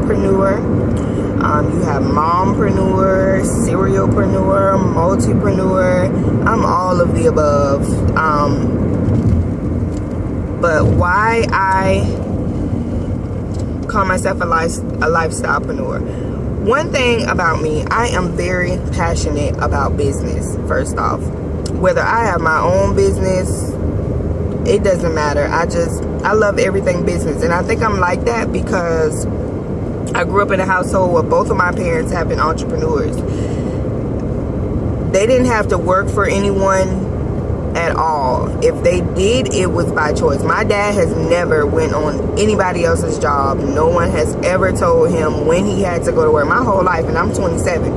lifestylepreneur. You have mompreneur, serialpreneur, multipreneur. I'm all of the above. But why I call myself a lifestylepreneur? One thing about me, I am very passionate about business, first off. Whether I have my own business, it doesn't matter. I love everything business. And I think I'm like that because I grew up in a household where both of my parents have been entrepreneurs. They didn't have to work for anyone at all. If they did, it was by choice. My dad has never went on anybody else's job. No one has ever told him when he had to go to work. My whole life, and I'm 27.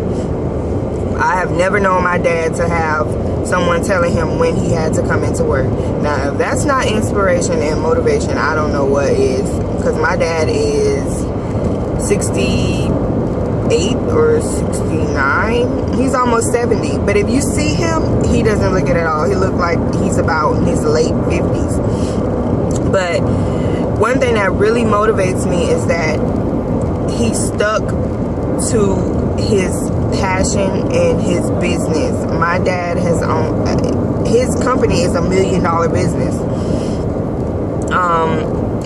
I have never known my dad to have someone telling him when he had to come into work. Now, if that's not inspiration and motivation, I don't know what is. Because my dad is 68 or 69. He's almost 70. But if you see him, he doesn't look it at all. He looks like he's about in his late 50s. But one thing that really motivates me is that he stuck to his passion and his business. My dad has his company is $1 million business.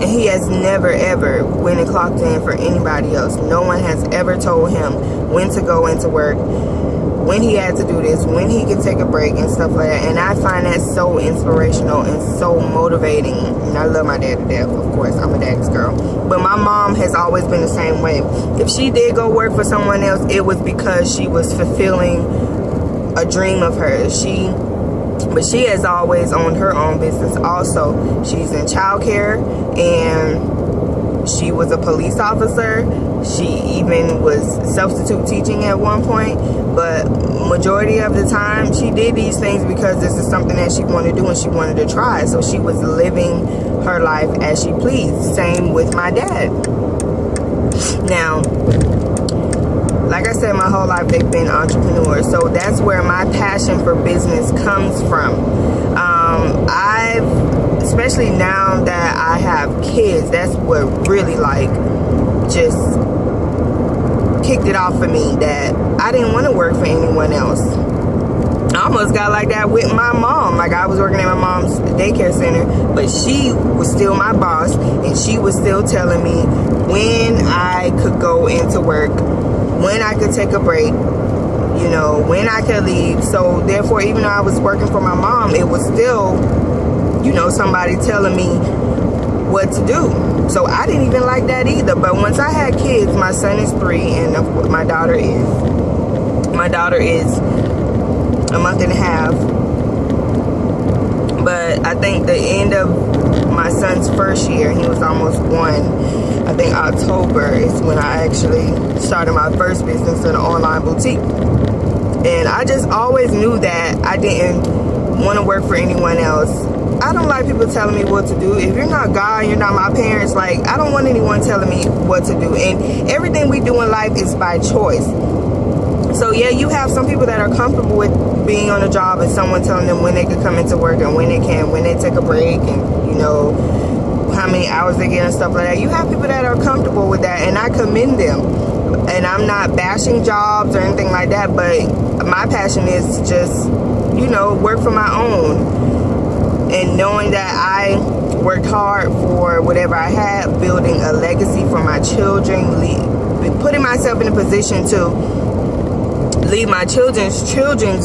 And he has never ever went and clocked in for anybody else. No one has ever told him when to go into work, when he had to do this, when he could take a break and stuff like that. And I find that so inspirational and so motivating. And I love my dad to death, of course. I'm a daddy's girl. But my mom has always been the same way. If she did go work for someone else, it was because she was fulfilling a dream of hers. But she has always owned her own business also. She's in childcare, and she was a police officer. She even was substitute teaching at one point. But majority of the time, she did these things because this is something that she wanted to do and she wanted to try. So she was living her life as she pleased. Same with my dad. Now, like I said, my whole life they've been entrepreneurs. So that's where my passion for business comes from. Especially now that I have kids, that's what really just kicked it off for me, that I didn't want to work for anyone else. I almost got like that with my mom. Like, I was working at my mom's daycare center, but she was still my boss, and she was still telling me when I could go into work, when I could take a break, when I could leave. So therefore, even though I was working for my mom, it was still, somebody telling me what to do. So I didn't even like that either. But once I had kids, my son is 3 and my daughter is a month and a half. But I think the end of my son's first year, he was almost 1. I think October is when I actually started my first business, in an online boutique. And I just always knew that I didn't want to work for anyone else. I don't like people telling me what to do. If you're not God, you're not my parents, I don't want anyone telling me what to do. And everything we do in life is by choice. So yeah, you have some people that are comfortable with being on a job and someone telling them when they can come into work and when they can, when they take a break, and how many hours they get and stuff like that. You have people that are comfortable with that, and I commend them. And I'm not bashing jobs or anything like that, but my passion is to just, work for my own. And knowing that I worked hard for whatever I had, building a legacy for my children, putting myself in a position to leave my children's children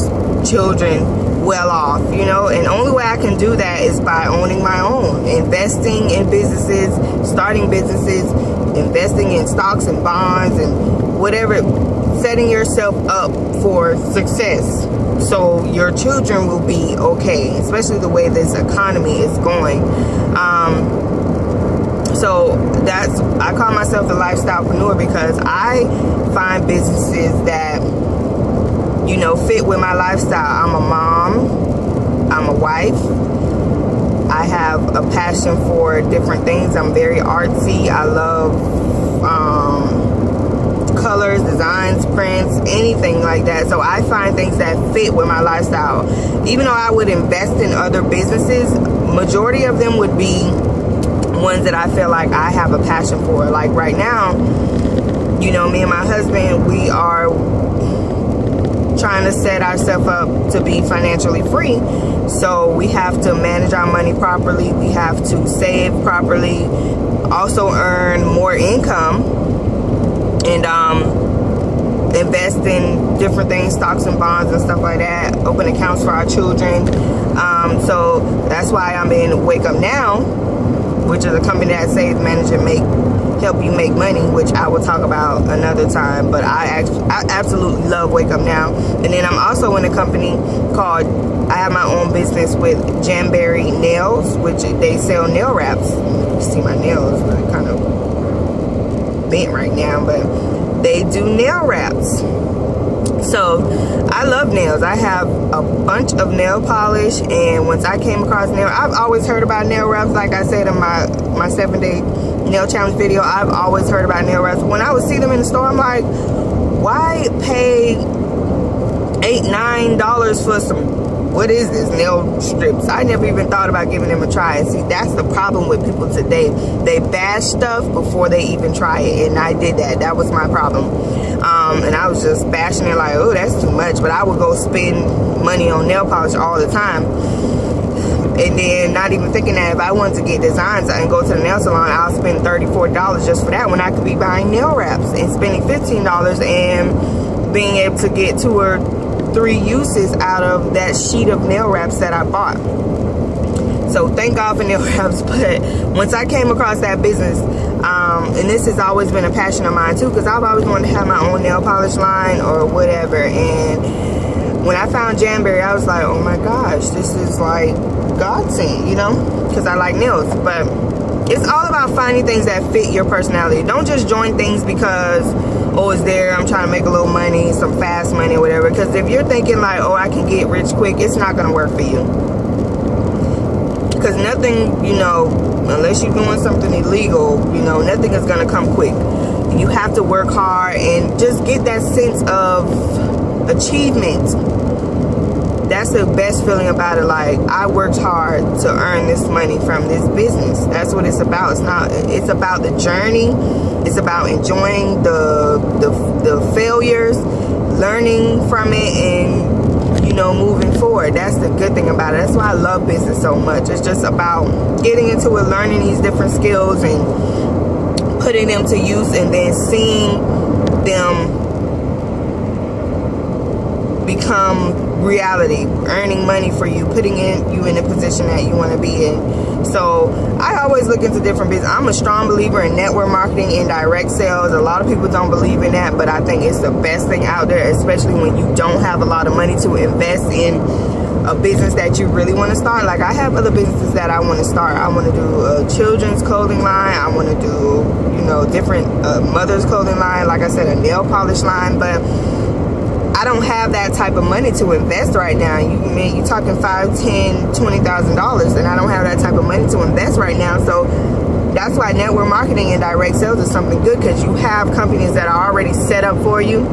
well off, and the only way I can do that is by owning my own, investing in businesses, starting businesses, investing in stocks and bonds and whatever, setting yourself up for success so your children will be okay, especially the way this economy is going. So I call myself a lifestylepreneur because I find businesses that fit with my lifestyle. I'm a mom, I'm a wife, I have a passion for different things. I'm very artsy. I love colors, designs, prints, anything like that. So I find things that fit with my lifestyle. Even though I would invest in other businesses, majority of them would be ones that I feel like I have a passion for. Like right now, you know, me and my husband, we are trying to set ourselves up to be financially free. So we have to manage our money properly. We have to save properly, also earn more income, and invest in different things, stocks and bonds and stuff like that, open accounts for our children. So that's why I'm in Wake Up Now, which is a company that saves, manage, and help you make money, which I will talk about another time. But I absolutely love Wake Up Now. And then I'm also in a company called, I have my own business with Jamberry Nails, which they sell nail wraps. You see my nails are kind of bent right now, but they do nail wraps. So I love nails. I have a bunch of nail polish, and once I came across I've always heard about nail wraps. Like I said in my 7-day nail challenge video, I've always heard about nail wraps. When I would see them in the store, I'm like, why pay $8-9 for some, what is this, nail strips? I never even thought about giving them a try. And see, that's the problem with people today. They bash stuff before they even try it, and I did that. That was my problem. And I was just bashing it like, oh, that's too much. But I would go spend money on nail polish all the time, and then not even thinking that if I wanted to get designs and go to the nail salon, I'll spend $34 just for that, when I could be buying nail wraps and spending $15 and being able to get 2 or 3 uses out of that sheet of nail wraps that I bought. So thank God for nail wraps. But once I came across that business, and this has always been a passion of mine too, because I've always wanted to have my own nail polish line or whatever. And when I found Jamberry, I was like, oh my gosh, this is like godsend, you know, because I like nails. But it's all about finding things that fit your personality. Don't just join things because, oh, it's there, I'm trying to make a little money, some fast money or whatever. Because if you're thinking like, oh, I can get rich quick, it's not going to work for you. Because nothing, you know, unless you're doing something illegal, you know, nothing is going to come quick. You have to work hard and just get that sense of achievement. That's the best feeling about it. Like, I worked hard to earn this money from this business. That's what it's about. It's about the journey. It's about enjoying the failures, learning from it, and, you know, moving forward. That's the good thing about it. That's why I love business so much. It's just about getting into it, learning these different skills and putting them to use, and then seeing them become reality, earning money for you, putting you in a position that you want to be in. So I always look into different business. I'm a strong believer in network marketing and direct sales. A lot of people don't believe in that, but I think it's the best thing out there, especially when you don't have a lot of money to invest in a business that you really want to start. Like, I have other businesses that I want to start. I want to do a children's clothing line. I want to do, you know, different mother's clothing line. Like I said, a nail polish line. But I don't have that type of money to invest right now. You're talking $5,000, $10,000, $20,000, and I don't have that type of money to invest right now. So that's why network marketing and direct sales is something good, because you have companies that are already set up for you.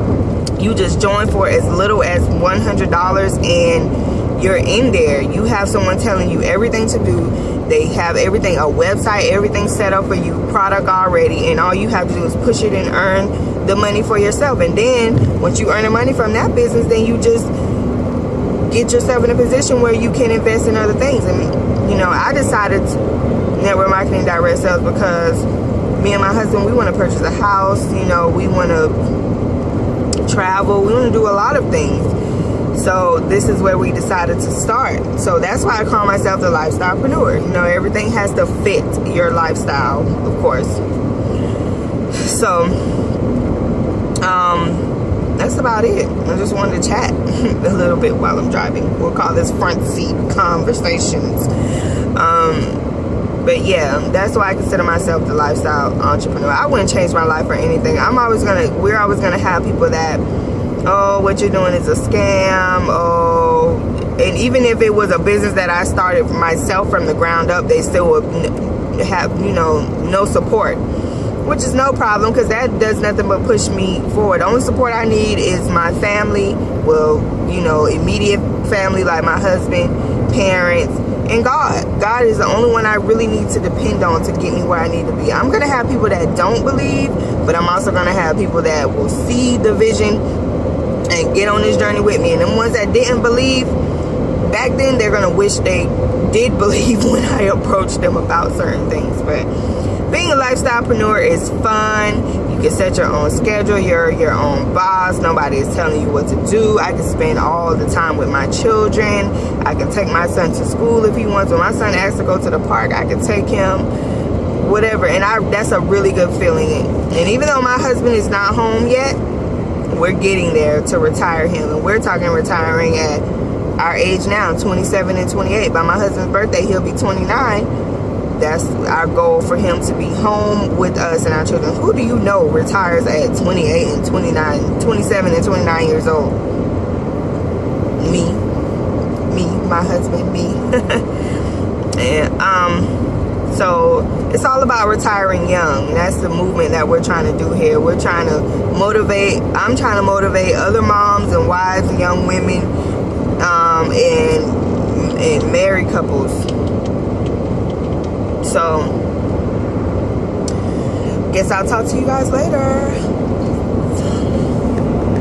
You just join for as little as $100, and you're in there. You have someone telling you everything to do. They have everything, a website, everything set up for you, product already, and all you have to do is push it and earn the money for yourself. And then once you earn the money from that business, then you just get yourself in a position where you can invest in other things. And, you know, I decided network marketing, direct sales, because me and my husband, we want to purchase a house, you know, we want to travel, we want to do a lot of things. So this is where we decided to start. So that's why I call myself the Lifestylepreneur. You know, everything has to fit your lifestyle, of course. So that's about it. I just wanted to chat a little bit while I'm driving. We'll call this front seat conversations. But yeah, that's why I consider myself the lifestyle entrepreneur. I wouldn't change my life for anything. We're always gonna have people that, oh, what you're doing is a scam. Oh, and even if it was a business that I started myself from the ground up, they still would have, you know, no support, which is no problem, because that does nothing but push me forward. The only support I need is my family, well, you know, immediate family, like my husband, parents, and God. God is the only one I really need to depend on to get me where I need to be. I'm going to have people that don't believe, but I'm also going to have people that will see the vision and get on this journey with me. And the ones that didn't believe back then, they're going to wish they did believe when I approached them about certain things. But being a lifestylepreneur is fun. You can set your own schedule. You're your own boss. Nobody is telling you what to do. I can spend all the time with my children. I can take my son to school if he wants. When my son asks to go to the park, I can take him, whatever. And that's a really good feeling. And even though my husband is not home yet, we're getting there to retire him. And we're talking retiring at our age now, 27 and 28. By my husband's birthday, he'll be 29. That's our goal, for him to be home with us and our children. Who do you know retires at 28 and 29, 27 and 29 years old? Me, my husband, me. And so it's all about retiring young. And that's the movement that we're trying to do here. We're trying to motivate. I'm trying to motivate other moms and wives and young women, and married couples. So, guess I'll talk to you guys later.